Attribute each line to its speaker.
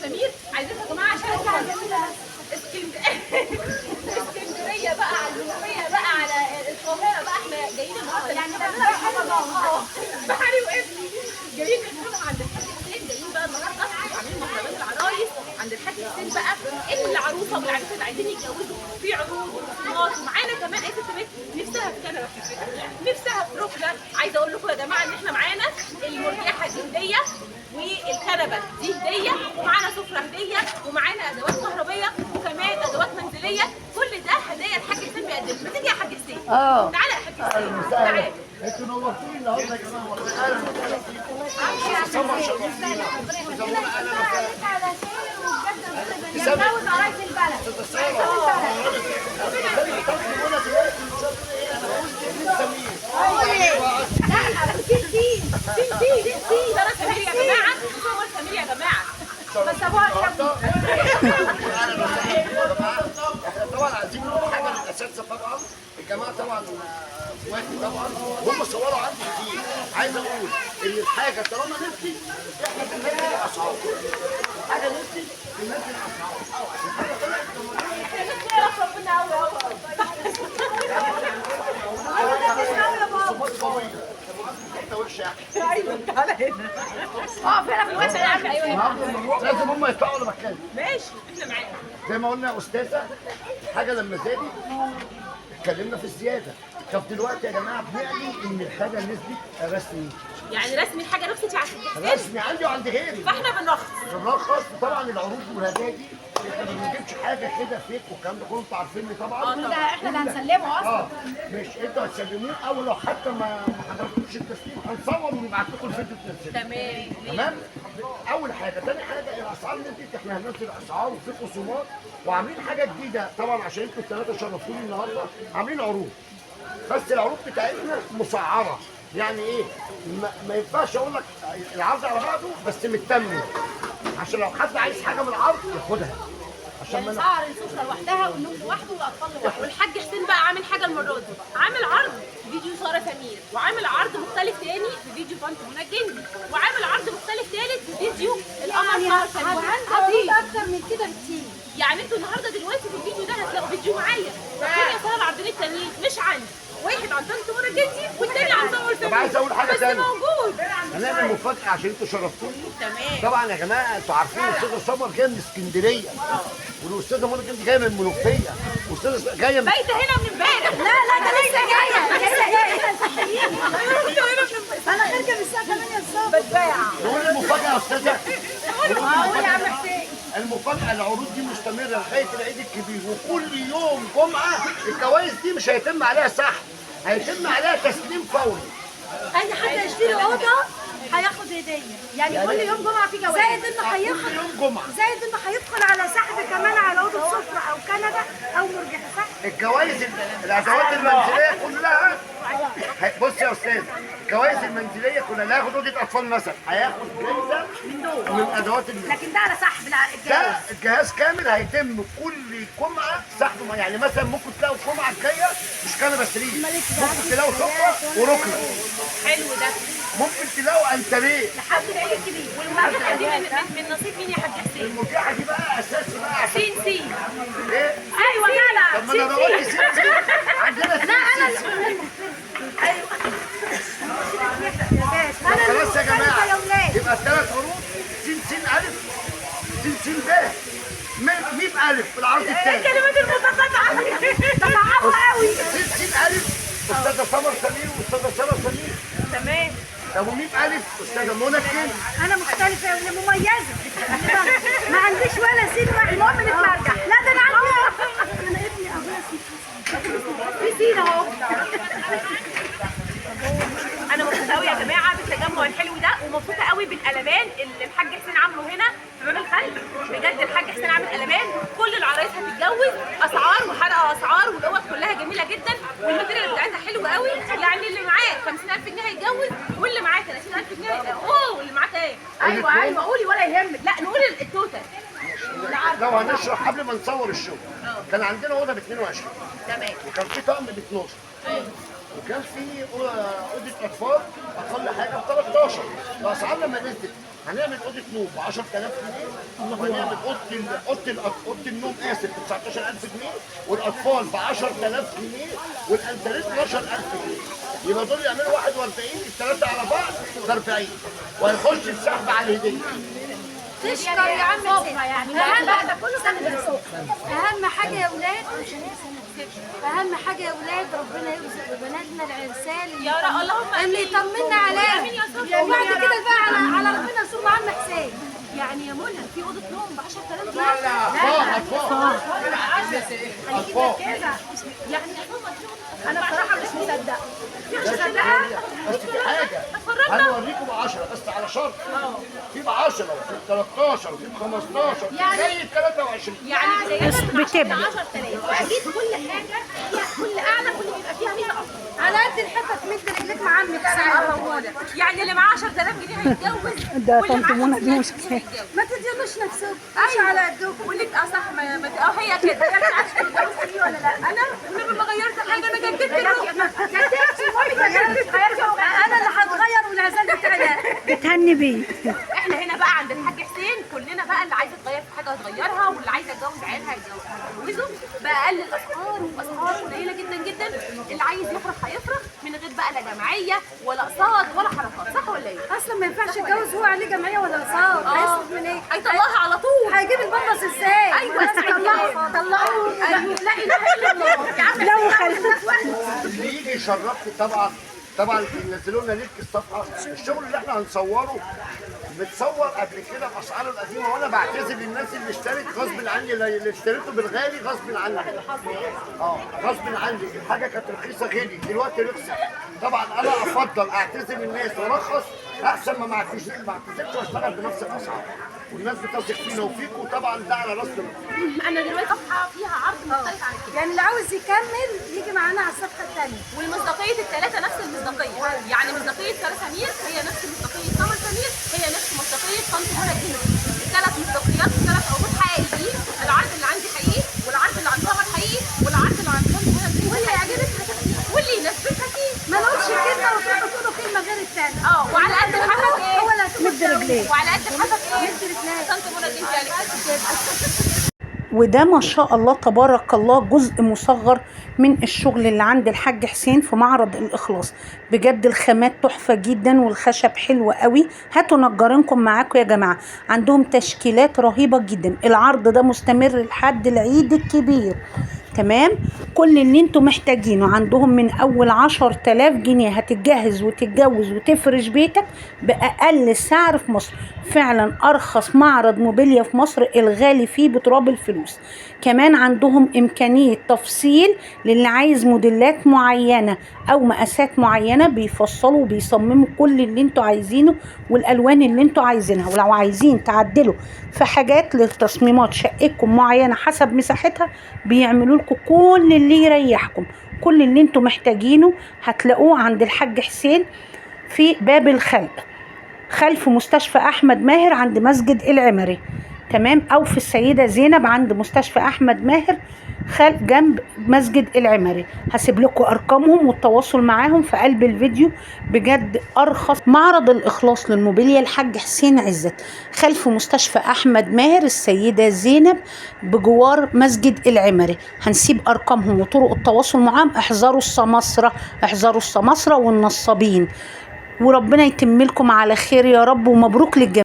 Speaker 1: سمير عايزين يا جماعه عشان اسكندريه بقى على المنوفيه بقى على القاهره بقى احنا جايين النهارده يعني بحري وابني جايين نتفرج عند الحاج حسين جايين بقى النهارده عاملين مهرجان العرايس عند الحاج حسين بقى العروسه والعريس اللي عايزين يتجوزوا في عروض وخصومات ومعانا كمان ايه ست بنت نفسها في كنبه في البيت نفسها في ركنه. عايزه اقول لكم يا جماعه ان احنا معانا المرجحه دي هديه والكنبه دي هديه ومعانا سفره هديه ومعانا ادوات كهربيه وكمان ادوات منزليه كل ده هدايا الحاج حسين بيقدمها. ما تيجي يا حاج حسين؟ تعالى يا حاج حسين تعالى.
Speaker 2: انتوا نورتوني النهارده يا جماعه والله.
Speaker 3: نتجوز عرايس البلد.
Speaker 1: سارة سمير يا جماعه صور سمير يا جماعه بس ابوها
Speaker 2: احنا طبعا عايزين نقول حاجه للاساتذه طبعا الجماعه طبعا اخواتي طبعا هم صوروا عندي كتير. عايز اقول ان الحاجه طالما نفسي احنا بننزل الاسعار. حاجه نفسي بننزل الاسعار.
Speaker 1: ايوه تعالى هنا اقف هنا في الوسط يا عم. ايوه
Speaker 2: لازم هم يدفعوا ولا بتكلم.
Speaker 1: ماشي احنا معاك.
Speaker 2: زي ما قلنا يا استاذه حاجه لما زادت اتكلمنا في الزياده. طب دلوقتي يا جماعه بنعلن ان الحاجه نزلت رسمي.
Speaker 1: يعني رسمي الحاجه نفسي عشان
Speaker 2: رسمي عندي وعند غيري.
Speaker 1: فاحنا بنرخص.
Speaker 2: بنرخص طبعا العروض والهدايا دي احنا ما بنجيبش حاجه كده فيك والكلام ده كله انتوا عارفيني طبعا.
Speaker 3: ده احنا اللي هنسلمه اصلا.
Speaker 2: مش انتوا هتسلموه او لو حتى ما حضرتوش التسليم هنصور ونبعت لكم الفيديو تنزلوه. تمام. اول حاجه، ثاني حاجه الاسعار نزلت. احنا هننزل اسعار وفي خصومات وعاملين حاجه جديده طبعا عشان انتوا الثلاثه شرفتوني النهارده. عاملين عروض بس العروض بتاعتنا مسعره. يعني ايه؟ ما ينفعش اقول لك العرض على بعضه بس متمن عشان لو حد عايز حاجه من العرض ياخدها. عشان
Speaker 1: يعني سعر السفره لوحدها والنوم لوحده والاطفال لوحده. والحاج حسين بقى عامل حاجه المره دي عامل عرض فيديو ساره سمير وعامل عرض مختلف تاني في فيديو فانت منى الجندي وعامل عرض مختلف ثالث في فيديو القمر ساره سمير.
Speaker 3: وعنده اكتر من كده بكتير.
Speaker 1: يعني انتوا النهارده دلوقتي في الفيديو ده هتلاقوا فيديو معايا فين يا ساره العرضين التانيين مش عندي. واحد عن طنط منى الجندي والتاني عن ساره سمير.
Speaker 2: طب عايز اقول حاجه ثانيه
Speaker 1: بس موجود.
Speaker 2: هنعمل مفاجاه عشان انتوا شرفتوني.
Speaker 1: تمام.
Speaker 2: طبعا يا جماعه انتوا عارفين الاستاذه سمر جايه من اسكندريه والاستاذه منى الجندي جايه من المنوفيه والاستاذه جايه من
Speaker 1: بايته هنا من امبارح.
Speaker 3: لا ده لسه جايه. انا خارجه من الساعه 8 الصبح.
Speaker 1: بتباع.
Speaker 2: نقول المفاجاه يا استاذه.
Speaker 3: قول يا عم حسين.
Speaker 2: المفاجأة العروض دي مستمرة لغاية العيد الكبير وكل يوم جمعة الجوائز دي مش هيتم عليها سحب، هيتم عليها تسليم فوري.
Speaker 3: اي حد هيشتري اوضه هياخد هديه. يعني كل يوم جمعه في جوائز. زائد انه هياخد
Speaker 2: كل يوم جمعة.
Speaker 3: زائد انه هيدخل على سحب كمان على اوضه سفره او كنبه او مرجحه صح؟
Speaker 2: الجوائز الأدوات المنزلية كلها بص يا أستاذ الجوائز المنزلية كلها اللي هياخد أوضة أطفال مثلا هياخد جايزة من أدوات المنزل.
Speaker 3: لكن ده على سحب
Speaker 2: ده
Speaker 3: الجهاز.
Speaker 2: الجهاز كامل هيتم كل جمعة سحبه. يعني مثلا ممكن تلاقوا الجمعة الجاية مش كنبة سرير ممكن تلاقوا سفرة وركنة.
Speaker 1: حلو ده.
Speaker 2: ممكن تلاقوا أنتريه.
Speaker 1: لحد العيد الكبير. والمرجحه دي من نصيب مين يا حاج حسين؟
Speaker 2: المرجحة دي بقى أساسي بقى عشان
Speaker 1: سين سين.
Speaker 2: إيه؟
Speaker 1: ايوه جدع.
Speaker 2: طب ما أنا لو قلت سين عندنا سين.
Speaker 3: لا انا
Speaker 1: ايوه.
Speaker 2: خلاص يا جماعة يبقى الثلاث عروض سين سين ألف سين سين ب 100 ألف في العرض الثاني.
Speaker 1: الكلمات المتقاطعه
Speaker 3: صعبه قوي.
Speaker 2: سين سين ألف أستاذة سمر سمير وأستاذة سارة سمير.
Speaker 1: تمام.
Speaker 2: طب و100 ألف أستاذة منى الجندي.
Speaker 3: انا مختلفه مميزه. ما عنديش ولا سين واحد. المهم نتمرجح. لا ده انا عندي. انا ابني ابويا في سين اهو.
Speaker 1: انا مبسوطه قوي يا جماعه بالتجمع الحلو ده ومبسوطه قوي بالقلمان اللي الحاج حسين عامله هنا في باب الخلف. بجد الحاج حسين عامل قلمان كل العرايس هتتجوز اسعار وحرقه اسعار والاوض كلها جميله جدا والماتيريال بتاعتها حلوه قوي. يعني اللي معاه 50000 جنيه هيتجوز واللي معاه 30000 جنيه اوه واللي معاه ايه؟ ايوه قولي ولا يهمك. لا نقول التوتال.
Speaker 2: لو هنشرح قبل ما نصور الشغل كان عندنا اوضه ب 22
Speaker 1: تمام
Speaker 2: وكان في طقم ب 12 وكان في اوضه اطفال اقل حاجه ب 13. الاسعار لما نزلت هنعمل اوضه نوم ب 10000 جنيه، وهنعمل اوضه النوم اسف ب 19000 جنيه، والاطفال ب 10000 جنيه، والانتريت 12000 جنيه. يبقى دول يعملوا 41، الثلاثه على بعض ب 40، وهيخش السحب على الهديه.
Speaker 3: تشكر يا عم يعني ده كله سنة. اهم حاجه يا ولاد، اهم حاجه يا ولاد ربنا يرزق بناتنا العرسان
Speaker 1: يا رب اللهم
Speaker 3: اللي يطمنا عليهم، وبعد كده بقى على ربنا ينصر عم حسين.
Speaker 1: يعني يا منى في اوضه نوم ب 10000
Speaker 2: لا اطفال
Speaker 1: يعني يا ماما في اوضه انا بصراحه مش مصدقه
Speaker 2: بس في حاجه هنوريكم 10 بس على شرط. في ب 10 وفي ب 13 وفي ب 15 زي ال 23.
Speaker 1: يعني
Speaker 3: بتبدأ
Speaker 1: 10000 واكيد كل حاجه فيها كل قاعده كل بيبقى فيها 100 اكتر.
Speaker 3: على قد الحته تمد رجلك مع عمك
Speaker 1: يعني اللي معاه 10000 جنيه هيتجوز.
Speaker 3: ده طنط منى دي مشكله. ما تدينوش نفسكم مش على قدكم.
Speaker 1: بقول لك صح هي كده. هي مش عارفه تتجوز فيه ولا لا. انا ما غيرت حاجه، انا جددت الروح.
Speaker 3: انا اللي هتغير والعزال بتاعنا بتهني بيه.
Speaker 1: احنا هنا بقى عند الحاج حسين كلنا بقى اللي عايزه تغير في حاجه هتغيرها، واللي عايزه تجوز عيالها هيتجوزوا باقل الاسعار واسعار قليله جدا جدا. اللي عايز يفرح هيفرح من غير بقى لا جمعيه ولا اقساط ولا حركات، صح ولا ايه؟
Speaker 3: اصلا ما ينفعش يتجوز هو عليه جمعيه ولا اقساط. هيصرف من ايه؟
Speaker 1: هيطلعها على طول.
Speaker 3: هيجيب البنبس ازاي؟
Speaker 1: ايوه
Speaker 3: طلعوه.
Speaker 1: ايوه لا اله الا الله. يا عم
Speaker 3: لو خلفت
Speaker 2: اللي يجي يشرفني طبعا ينزلوا لنا لينك الصفحه. الشغل اللي احنا هنصوره متصور قبل كده باسعاره القديمه، وانا بعتذر للناس اللي اشترت غصب عني، اللي اشتريته بالغالي غصب عني. غصب عني، الحاجه كانت رخيصه غالي، دلوقتي رخصت. طبعا انا افضل اعتذر للناس وارخص احسن ما اعتذرش واشتغل بنفس الاسعار، والناس بتثق فينا وفيكم، طبعا ده على راسنا.
Speaker 1: انا دلوقتي صفحه فيها عرض مختلف عن كده،
Speaker 3: يعني اللي عاوز يكمل يجي معانا على الصفحه الثانيه.
Speaker 1: والمصداقيه الثلاثه نفس المصداقيه، يعني مصداقيه ساره سمير هي نفس مصداقيه سمر سمير، هي نفس مصداقيه طنط منى الدين. الثلاث مصداقيات والثلاث عروض حقيقيين. العرض اللي عندي حقيقي، والعرض اللي عند سمر حقيقي، والعرض اللي عند طنط منى الدين واللي يعجبك هتاخديه واللي يناسبك هاتيه.
Speaker 3: ما نقولش كلمه وتروحوا تقولوا كلمه غير الثانيه.
Speaker 1: وعلى قد الحسد ايه؟
Speaker 3: هو اللي هتمد رجليه.
Speaker 1: وعلى قد الحسد ايه؟ طنط منى الدين يعني
Speaker 4: وده ما شاء الله تبارك الله جزء مصغر من الشغل اللي عند الحاج حسين في معرض الإخلاص. بجد الخامات تحفة جدا والخشب حلو قوي. هاتوا نجارينكم معاكم يا جماعة، عندهم تشكيلات رهيبة جدا. العرض ده مستمر لحد العيد الكبير. تمام، كل اللي انتم محتاجينه عندهم من اول 10000 جنيه هتتجهز وتتجوز وتفرش بيتك باقل سعر في مصر. فعلا ارخص معرض موبيليا في مصر، الغالي فيه بتراب الفلوس. كمان عندهم امكانية تفصيل للي عايز موديلات معينة او مقاسات معينة، بيفصلوا وبيصمموا كل اللي انتوا عايزينه والالوان اللي انتوا عايزينها. ولو عايزين تعدلوا في حاجات لتصميمات شقتكم معينة حسب مساحتها بيعملوا لكم كل اللي يريحكم. كل اللي انتوا محتاجينه هتلاقوه عند الحاج حسين في باب الخلق خلف مستشفى احمد ماهر عند مسجد العمري. تمام، او في السيدة زينب عند مستشفى احمد ماهر جنب مسجد العمري. هسيب لكم ارقامهم والتواصل معاهم في قلب الفيديو. بجد ارخص معرض الاخلاص للموبيليا الحاج حسين عزت خلف مستشفى احمد ماهر السيدة زينب بجوار مسجد العمري. هنسيب ارقامهم وطرق التواصل معاهم. احذروا السماسرة والنصابين، وربنا يتم لكم على خير يا رب، ومبروك للجميع.